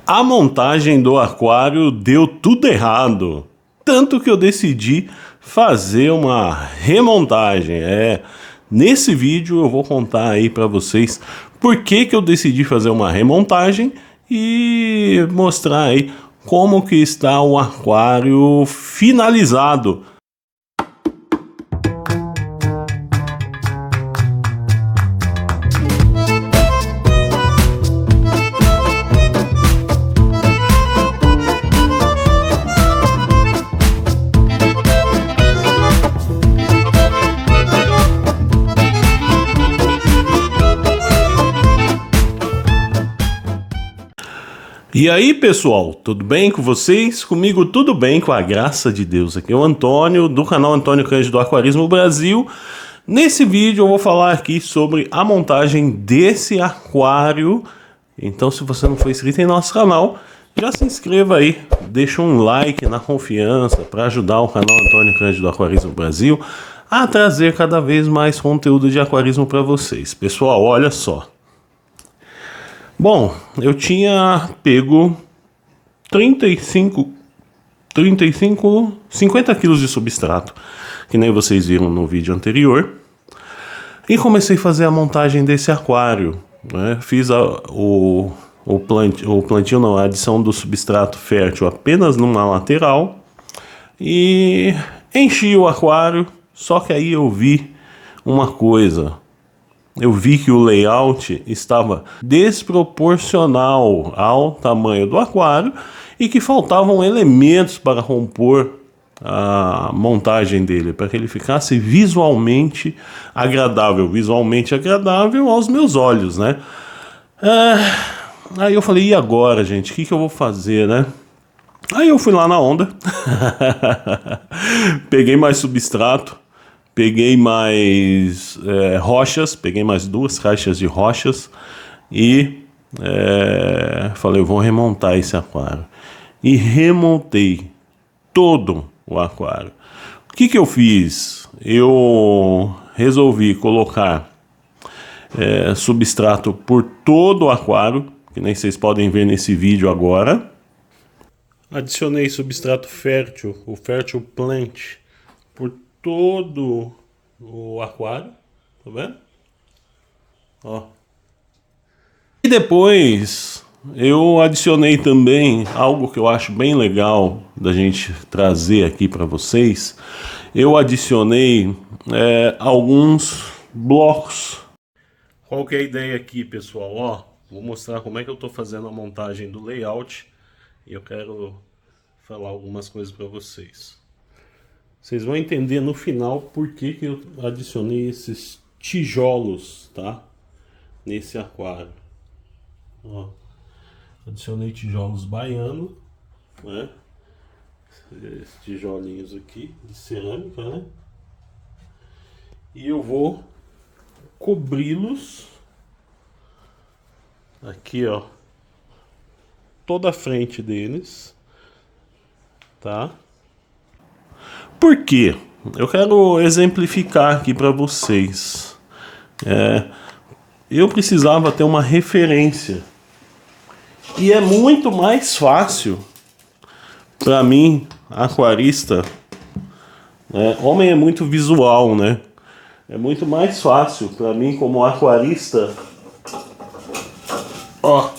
A montagem do aquário deu tudo errado, tanto que eu decidi fazer uma remontagem. Nesse vídeo eu vou contar aí para vocês por que eu decidi fazer uma remontagem e mostrar aí como que está o aquário finalizado. E aí pessoal, tudo bem com vocês? Comigo tudo bem, com a graça de Deus. Aqui é o Antônio, do canal Antônio Cândido Aquarismo Brasil. Nesse vídeo eu vou falar aqui sobre a montagem desse aquário. Então se você não for inscrito em nosso canal, já se inscreva aí, deixa um like na confiança para ajudar o canal Antônio Cândido Aquarismo Brasil a trazer cada vez mais conteúdo de aquarismo para vocês. Pessoal, olha só. Bom, eu tinha pego 50 quilos de substrato, que nem vocês viram no vídeo anterior, e comecei a fazer a montagem desse aquário, né? Fiz o plantio, não, a adição do substrato fértil apenas numa lateral e enchi o aquário, só que aí eu vi uma coisa. Eu vi que o layout estava desproporcional ao tamanho do aquário e que faltavam elementos para compor a montagem dele, para que ele ficasse visualmente agradável aos meus olhos, né? Aí eu falei, e agora, gente? O que eu vou fazer, né? Aí eu fui lá na onda, peguei mais substrato, peguei mais rochas, peguei mais 2 caixas de rochas e falei, eu vou remontar esse aquário. E remontei todo o aquário. O que eu fiz? Eu resolvi colocar substrato por todo o aquário, que nem vocês podem ver nesse vídeo agora. Adicionei substrato fértil, o Fértil Plant, por todo o aquário, tá vendo? Ó. E depois eu adicionei também algo que eu acho bem legal da gente trazer aqui para vocês. Eu adicionei alguns blocos. Qual que é a ideia aqui, pessoal? Ó, vou mostrar como é que eu tô fazendo a montagem do layout e eu quero falar algumas coisas para vocês. Vocês vão entender no final por que eu adicionei esses tijolos, tá? Nesse aquário. Ó, adicionei tijolos baiano, né? Esses tijolinhos aqui de cerâmica, né? E eu vou cobri-los aqui, ó, toda a frente deles, tá? Por quê? Eu quero exemplificar aqui para vocês. Eu precisava ter uma referência. E é muito mais fácil para mim, aquarista. Homem é muito visual, né? É muito mais fácil para mim como aquarista. Ó,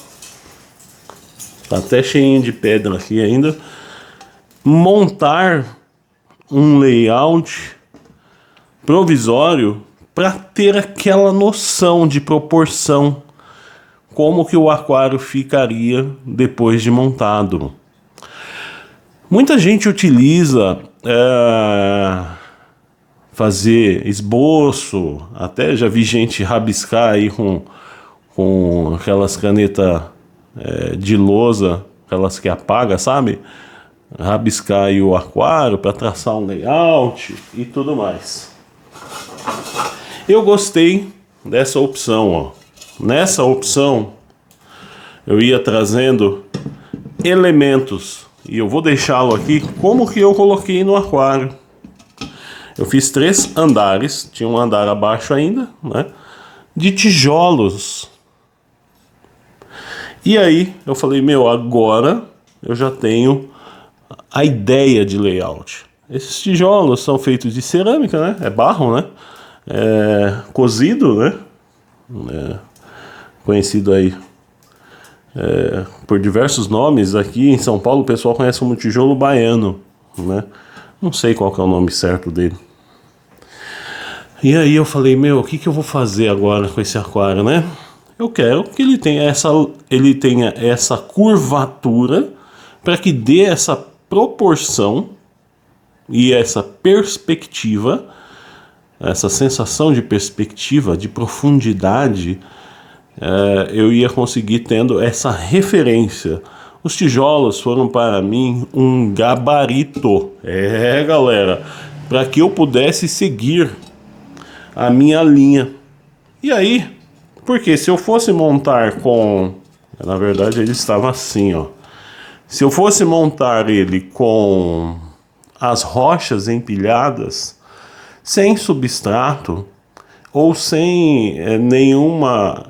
tá até cheinho de pedra aqui ainda. Montar um layout provisório para ter aquela noção de proporção, como que o aquário ficaria depois de montado. Muita gente utiliza fazer esboço, até já vi gente rabiscar aí com aquelas canetas de lousa, aquelas que apaga, sabe? Rabiscar aí o aquário para traçar um layout e tudo mais. Eu gostei dessa opção, ó. Nessa opção eu ia trazendo elementos e eu vou deixá-lo aqui como que eu coloquei no aquário. Eu fiz 3 andares, tinha um andar abaixo ainda, né? De tijolos. E aí eu falei, meu, agora eu já tenho a ideia de layout. Esses tijolos são feitos de cerâmica, né? É barro, né? É cozido, né? Conhecido aí por diversos nomes. Aqui em São Paulo o pessoal conhece como tijolo baiano, né? Não sei qual que é o nome certo dele. E aí eu falei, meu, o que que eu vou fazer agora com esse aquário, né? Eu quero que ele tenha essa curvatura para que dê essa proporção e essa perspectiva, essa sensação de perspectiva, de profundidade, eu ia conseguir tendo essa referência. Os tijolos foram para mim um gabarito, galera, para que eu pudesse seguir a minha linha. E aí, porque se eu fosse montar com... Na verdade ele estava assim, ó. Se eu fosse montar ele com as rochas empilhadas, sem substrato, ou sem nenhuma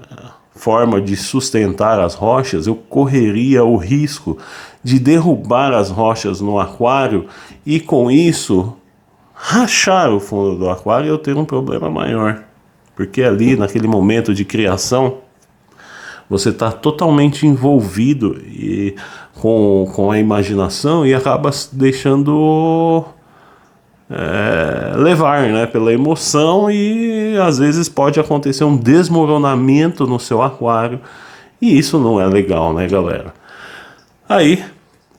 forma de sustentar as rochas, eu correria o risco de derrubar as rochas no aquário e com isso rachar o fundo do aquário e eu ter um problema maior. Porque ali, naquele momento de criação, você está totalmente envolvido com a imaginação e acaba deixando levar, né, pela emoção, e às vezes pode acontecer um desmoronamento no seu aquário e isso não é legal, né, galera? Aí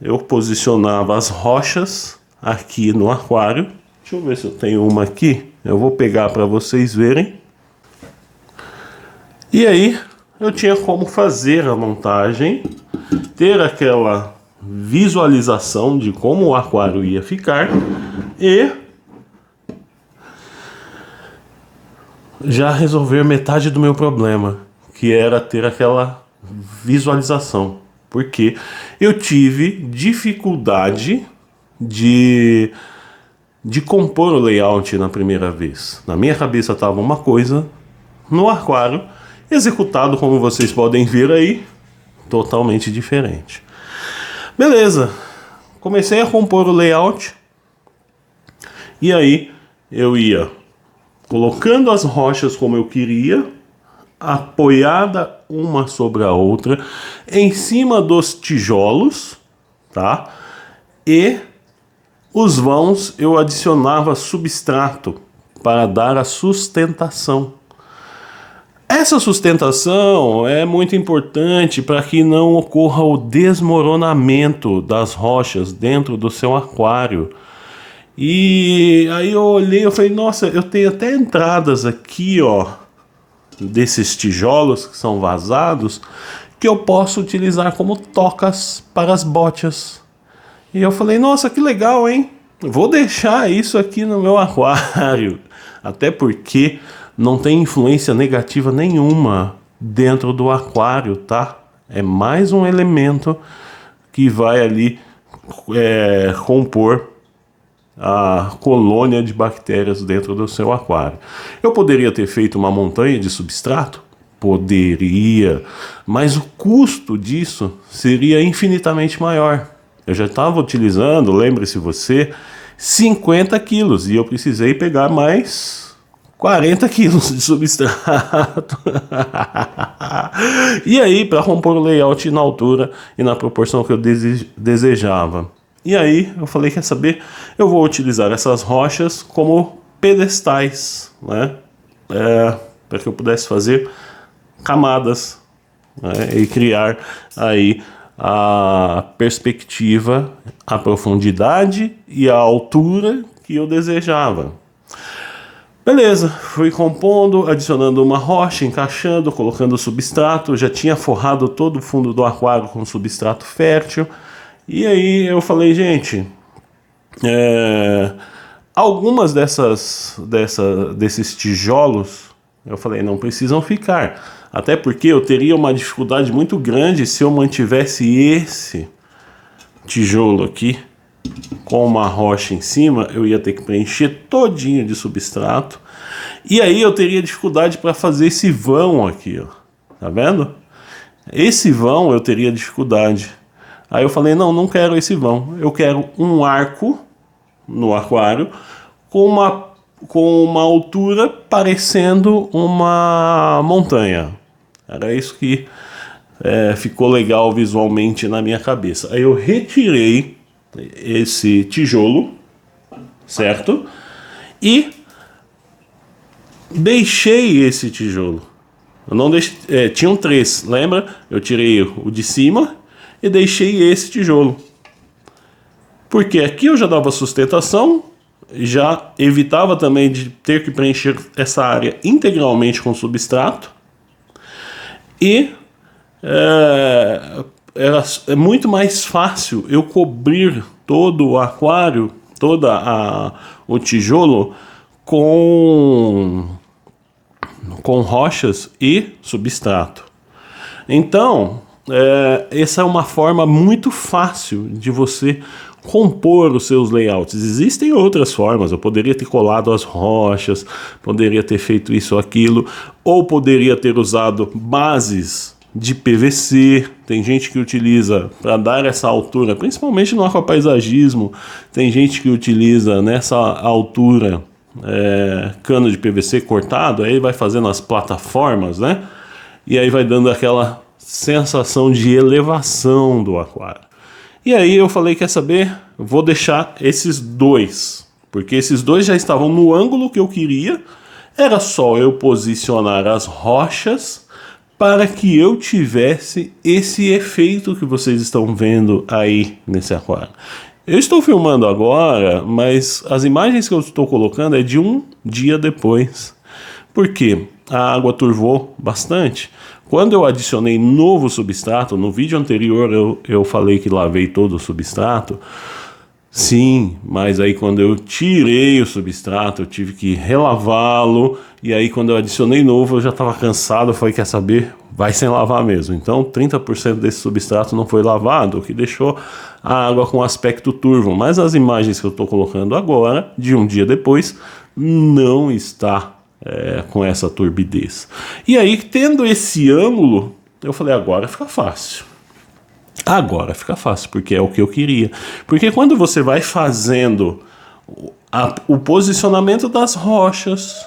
eu posicionava as rochas aqui no aquário. Deixa eu ver se eu tenho uma aqui. Eu vou pegar para vocês verem. E aí eu tinha como fazer a montagem, ter aquela visualização de como o aquário ia ficar e já resolver metade do meu problema, que era ter aquela visualização, porque eu tive dificuldade de compor o layout na primeira vez. Na minha cabeça estava uma coisa, no aquário executado, como vocês podem ver aí, totalmente diferente. Beleza, comecei a compor o layout e aí eu ia colocando as rochas como eu queria, apoiada uma sobre a outra, em cima dos tijolos, tá? E os vãos eu adicionava substrato para dar a sustentação. Essa sustentação é muito importante para que não ocorra o desmoronamento das rochas dentro do seu aquário. E aí eu olhei e falei, nossa, eu tenho até entradas aqui, ó, desses tijolos que são vazados, que eu posso utilizar como tocas para as botias. E eu falei, nossa, que legal, hein? Vou deixar isso aqui no meu aquário. Até porque não tem influência negativa nenhuma dentro do aquário, tá? É mais um elemento que vai ali compor a colônia de bactérias dentro do seu aquário. Eu poderia ter feito uma montanha de substrato? Poderia, mas o custo disso seria infinitamente maior. Eu já estava utilizando, lembre-se você, 50 quilos e eu precisei pegar mais 40 quilos de substrato. E aí, para compor o layout na altura e na proporção que eu desejava. E aí, eu falei, quer saber? Eu vou utilizar essas rochas como pedestais, né? Para que eu pudesse fazer camadas, né? E criar aí a perspectiva, a profundidade e a altura que eu desejava. Beleza, fui compondo, adicionando uma rocha, encaixando, colocando substrato. Já tinha forrado todo o fundo do aquário com substrato fértil. E aí eu falei, gente, algumas desses tijolos, eu falei, não precisam ficar. Até porque eu teria uma dificuldade muito grande se eu mantivesse esse tijolo aqui com uma rocha em cima. Eu ia ter que preencher todinho de substrato. E aí eu teria dificuldade para fazer esse vão aqui, ó. Tá vendo? Esse vão eu teria dificuldade. Aí eu falei, não quero esse vão. Eu quero um arco no aquário com uma altura parecendo uma montanha. Era isso que ficou legal visualmente na minha cabeça. Aí eu retirei esse tijolo, certo? E deixei esse tijolo. Eu não deixei, tinham 3, lembra? Eu tirei o de cima e deixei esse tijolo. Porque aqui eu já dava sustentação, já evitava também de ter que preencher essa área integralmente com substrato. E é muito mais fácil eu cobrir todo o aquário, o tijolo com rochas e substrato. Então, essa é uma forma muito fácil de você compor os seus layouts. Existem outras formas, eu poderia ter colado as rochas, poderia ter feito isso ou aquilo, ou poderia ter usado bases de PVC. Tem gente que utiliza para dar essa altura, principalmente no aquapaisagismo, tem gente que utiliza nessa altura cano de PVC cortado, aí vai fazendo as plataformas, né? E aí vai dando aquela sensação de elevação do aquário. E aí eu falei, quer saber? Eu vou deixar esses 2, porque esses 2 já estavam no ângulo que eu queria. Era só eu posicionar as rochas para que eu tivesse esse efeito que vocês estão vendo aí nesse aquário. Eu estou filmando agora, mas as imagens que eu estou colocando é de um dia depois. Por quê? A água turvou bastante. Quando eu adicionei novo substrato, no vídeo anterior eu falei que lavei todo o substrato. Sim, mas aí quando eu tirei o substrato, eu tive que relavá-lo. E aí quando eu adicionei novo, eu já estava cansado. Eu falei, quer saber? Vai sem lavar mesmo. Então 30% desse substrato não foi lavado, o que deixou a água com aspecto turvo. Mas as imagens que eu estou colocando agora, de um dia depois, não está com essa turbidez. E aí, tendo esse ângulo, eu falei, agora fica fácil. Agora fica fácil, porque é o que eu queria. Porque quando você vai fazendo o posicionamento das rochas...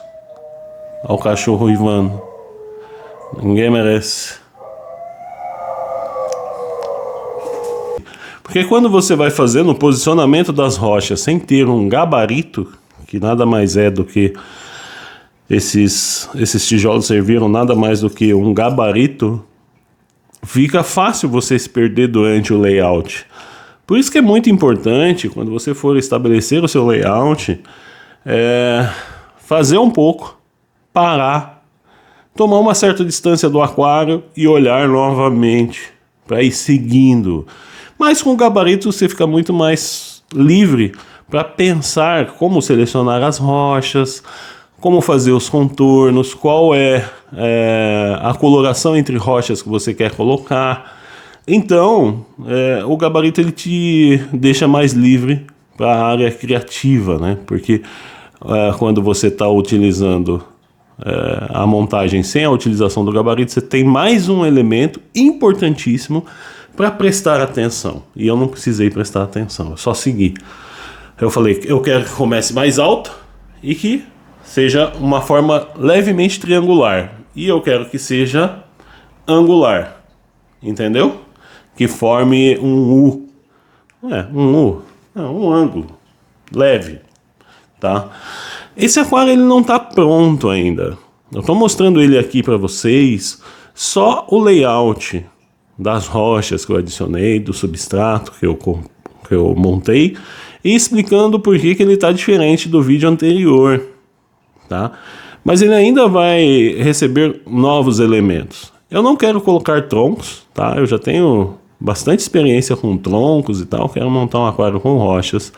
Olha o cachorro uivando. Ninguém merece. Porque quando você vai fazendo o posicionamento das rochas sem ter um gabarito, que nada mais é do que... Esses tijolos serviram nada mais do que um gabarito, fica fácil você se perder durante o layout. Por isso que é muito importante, quando você for estabelecer o seu layout, fazer um pouco, parar, tomar uma certa distância do aquário e olhar novamente, para ir seguindo. Mas com o gabarito você fica muito mais livre para pensar como selecionar as rochas, como fazer os contornos, qual é a coloração entre rochas que você quer colocar. Então, o gabarito ele te deixa mais livre para a área criativa, né? Porque quando você está utilizando a montagem sem a utilização do gabarito, você tem mais um elemento importantíssimo para prestar atenção. E eu não precisei prestar atenção, eu só segui. Eu falei, eu quero que comece mais alto e que seja uma forma levemente triangular. E eu quero que seja angular. Entendeu? Que forme um U. Um ângulo. Leve. Tá? Esse aquário ele não está pronto ainda. Eu estou mostrando ele aqui para vocês. Só o layout das rochas que eu adicionei, do substrato que eu montei. E explicando por que ele está diferente do vídeo anterior. Tá? Mas ele ainda vai receber novos elementos. Eu não quero colocar troncos, tá? Eu já tenho bastante experiência com troncos e tal. Quero montar um aquário com rochas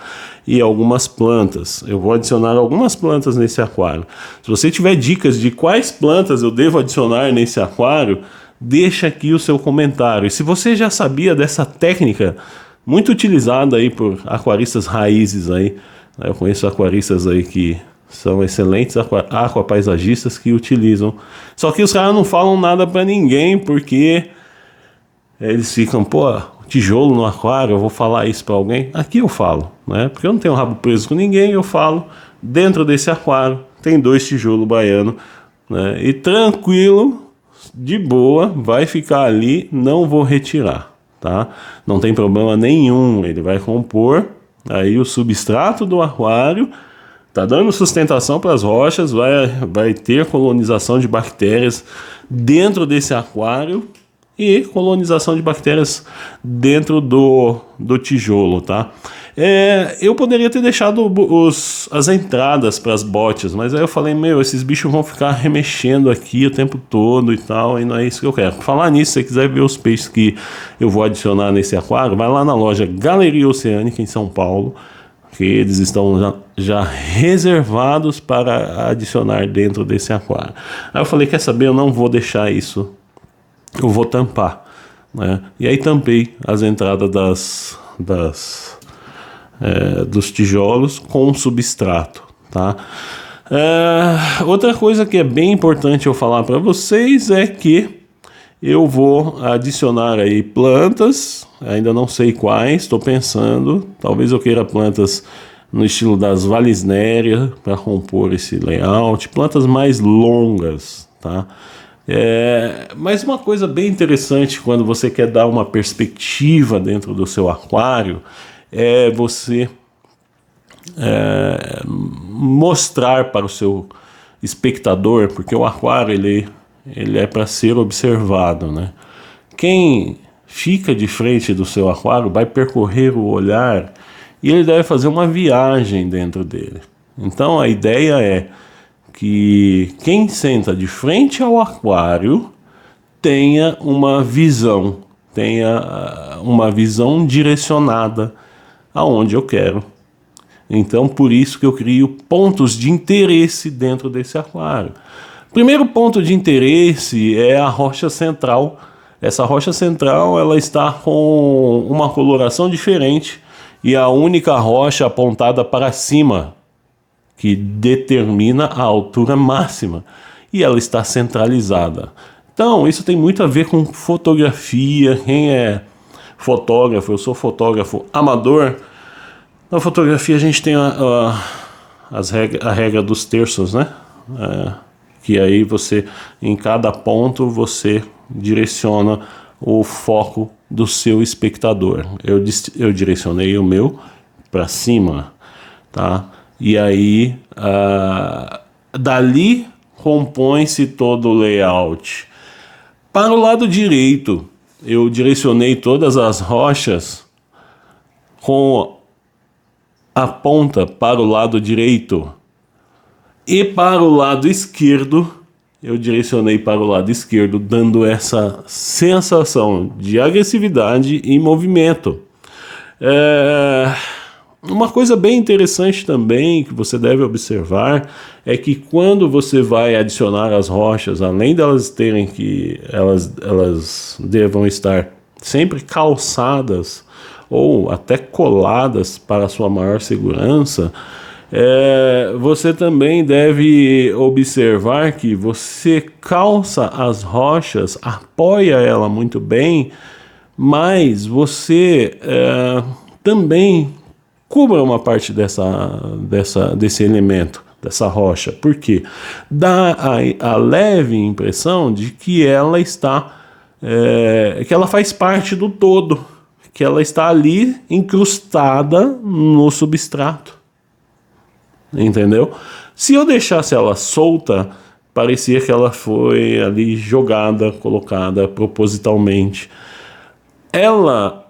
e algumas plantas. Eu vou adicionar algumas plantas nesse aquário. Se você tiver dicas de quais plantas eu devo adicionar nesse aquário, deixa aqui o seu comentário. E se você já sabia dessa técnica muito utilizada aí por aquaristas raízes aí, eu conheço aquaristas aí que são excelentes aquapaisagistas que utilizam. Só que os caras não falam nada para ninguém, porque eles ficam, pô, tijolo no aquário, eu vou falar isso para alguém? Aqui eu falo, né? Porque eu não tenho rabo preso com ninguém, eu falo, dentro desse aquário tem 2 tijolos baianos, né? E tranquilo, de boa, vai ficar ali, não vou retirar, tá? Não tem problema nenhum, ele vai compor aí o substrato do aquário, tá dando sustentação para as rochas, vai ter colonização de bactérias dentro desse aquário e colonização de bactérias dentro do tijolo, tá? Eu poderia ter deixado as entradas para as botes, mas aí eu falei, esses bichos vão ficar remexendo aqui o tempo todo e tal, e não é isso que eu quero. Falar nisso, se você quiser ver os peixes que eu vou adicionar nesse aquário, vai lá na loja Galeria Oceânica em São Paulo, que eles estão já reservados para adicionar dentro desse aquário. Aí eu falei, quer saber, eu não vou deixar isso, eu vou tampar, né? E aí tampei as entradas dos tijolos com substrato, tá? Outra coisa que é bem importante eu falar para vocês é que eu vou adicionar aí plantas, ainda não sei quais, estou pensando, talvez eu queira plantas no estilo das Vallisneria para compor esse layout, plantas mais longas, tá? Mas uma coisa bem interessante quando você quer dar uma perspectiva dentro do seu aquário é você mostrar para o seu espectador, porque o aquário ele é para ser observado, né? Quem fica de frente do seu aquário vai percorrer o olhar e ele deve fazer uma viagem dentro dele. Então a ideia é que quem senta de frente ao aquário tenha uma visão direcionada aonde eu quero. Então, por isso que eu crio pontos de interesse dentro desse aquário. Primeiro ponto de interesse é a rocha central. Essa rocha central ela está com uma coloração diferente e a única rocha apontada para cima, que determina a altura máxima, e ela está centralizada. Então, isso tem muito a ver com fotografia. Quem é fotógrafo, eu sou fotógrafo amador. Na fotografia a gente tem a regra dos terços, né? Que aí você, em cada ponto, você direciona o foco do seu espectador. Eu direcionei o meu para cima, tá? E aí, dali compõe-se todo o layout. Para o lado direito, eu direcionei todas as rochas com a ponta para o lado direito. E para o lado esquerdo, eu direcionei para o lado esquerdo, dando essa sensação de agressividade e movimento. Uma coisa bem interessante também que você deve observar é que quando você vai adicionar as rochas, além delas terem que elas devam estar sempre calçadas ou até coladas para sua maior segurança, você também deve observar que você calça as rochas, apoia ela muito bem, mas você também cubra uma parte desse elemento, dessa rocha. Por quê? Dá a leve impressão de que ela que ela faz parte do todo, que ela está ali incrustada no substrato. Entendeu? Se eu deixasse ela solta, parecia que ela foi ali jogada, colocada propositalmente. Ela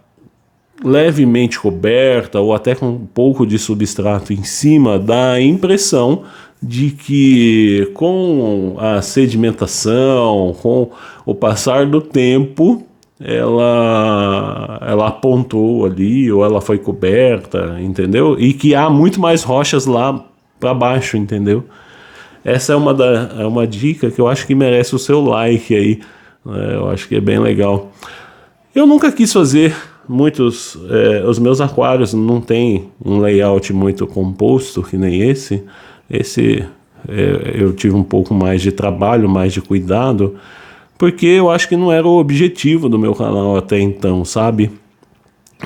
levemente coberta ou até com um pouco de substrato em cima dá a impressão de que com a sedimentação, com o passar do tempo, ela apontou ali ou ela foi coberta, entendeu? E que há muito mais rochas lá para baixo, entendeu? Essa é uma dica que eu acho que merece o seu like aí. Eu acho que é bem legal. Eu nunca quis fazer os meus aquários não tem um layout muito composto que nem esse. Eu tive um pouco mais de trabalho, mais de cuidado, porque eu acho que não era o objetivo do meu canal até então, sabe?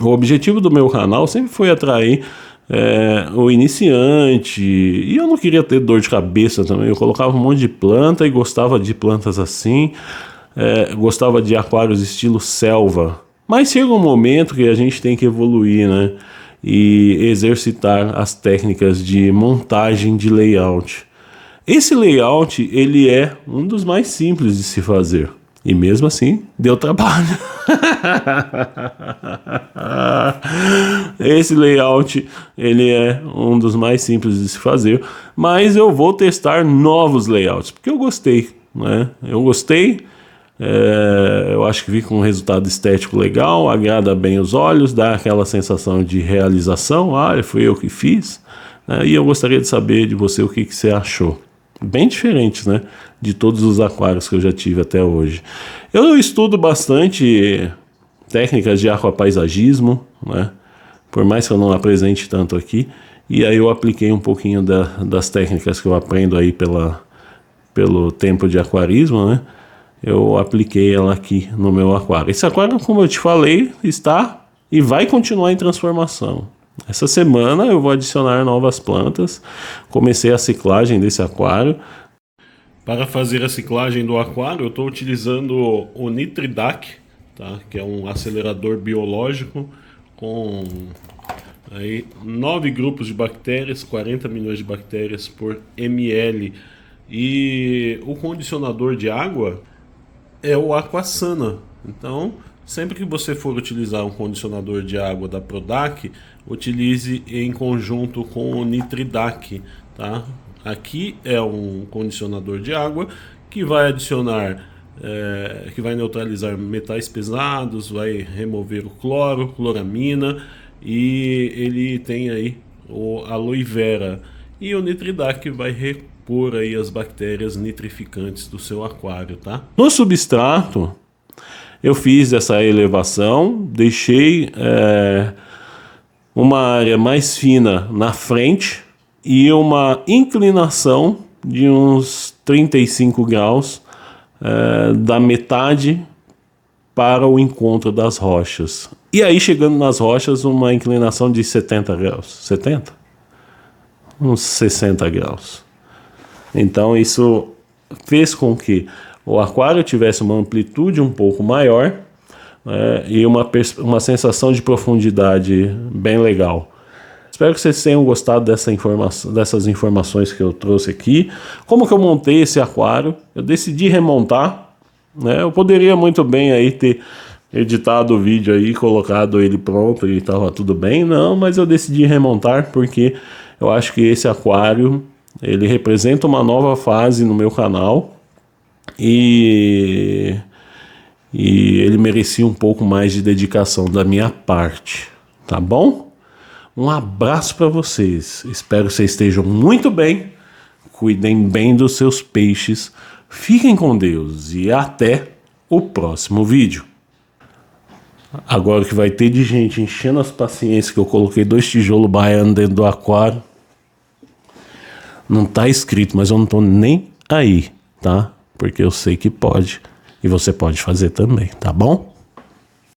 O objetivo do meu canal sempre foi atrair o iniciante, e eu não queria ter dor de cabeça também. Eu colocava um monte de planta e gostava de plantas assim, gostava de aquários estilo selva. Mas chega um momento que a gente tem que evoluir, né? E exercitar as técnicas de montagem de layout. Esse layout, ele é um dos mais simples de se fazer. E mesmo assim, deu trabalho. Esse layout, ele é um dos mais simples de se fazer. Mas eu vou testar novos layouts, porque eu gostei, né? Eu gostei. Eu acho que fica um resultado estético legal, agrada bem os olhos, dá aquela sensação de realização. Fui eu que fiz, né? E eu gostaria de saber de você o que você achou. Bem diferente, né, de todos os aquários que eu já tive até hoje. Eu estudo bastante técnicas de aquapaisagismo, né, por mais que eu não apresente tanto aqui, e aí eu apliquei um pouquinho das técnicas que eu aprendo aí pelo tempo de aquarismo, né. Eu apliquei ela aqui no meu aquário. Esse aquário, como eu te falei, está e vai continuar em transformação. Essa semana eu vou adicionar novas plantas. Comecei a ciclagem desse aquário. Para fazer a ciclagem do aquário, eu estou utilizando o Nitridac, tá? Que é um acelerador biológico com aí 9 grupos de bactérias, 40 milhões de bactérias por ml. E o condicionador de água é o Aquasana. Então, sempre que você for utilizar um condicionador de água da Prodac, utilize em conjunto com o Nitridac, tá? Aqui é um condicionador de água que vai adicionar, que vai neutralizar metais pesados, vai remover o cloro, cloramina, e ele tem aí o aloe vera. E o Nitridac vai repor aí as bactérias nitrificantes do seu aquário, tá? No substrato, eu fiz essa elevação, deixei uma área mais fina na frente e uma inclinação de uns 35 graus da metade para o encontro das rochas. E aí, chegando nas rochas, uma inclinação de 70 graus. 70? Uns 60 graus. Então, isso fez com que o aquário tivesse uma amplitude um pouco maior, e uma sensação de profundidade bem legal. Espero que vocês tenham gostado dessas informações que eu trouxe aqui. Como que eu montei esse aquário? Eu decidi remontar, né? Eu poderia muito bem aí ter editado o vídeo aí, colocado ele pronto e estava tudo bem. Não, mas eu decidi remontar porque eu acho que esse aquário, ele representa uma nova fase no meu canal e ele merecia um pouco mais de dedicação da minha parte, tá bom? Um abraço para vocês, espero que vocês estejam muito bem, cuidem bem dos seus peixes, fiquem com Deus e até o próximo vídeo. Agora que vai ter de gente enchendo as paciências que eu coloquei 2 tijolos baianos dentro do aquário, não tá escrito, mas eu não tô nem aí, tá? Porque eu sei que pode e você pode fazer também, tá bom?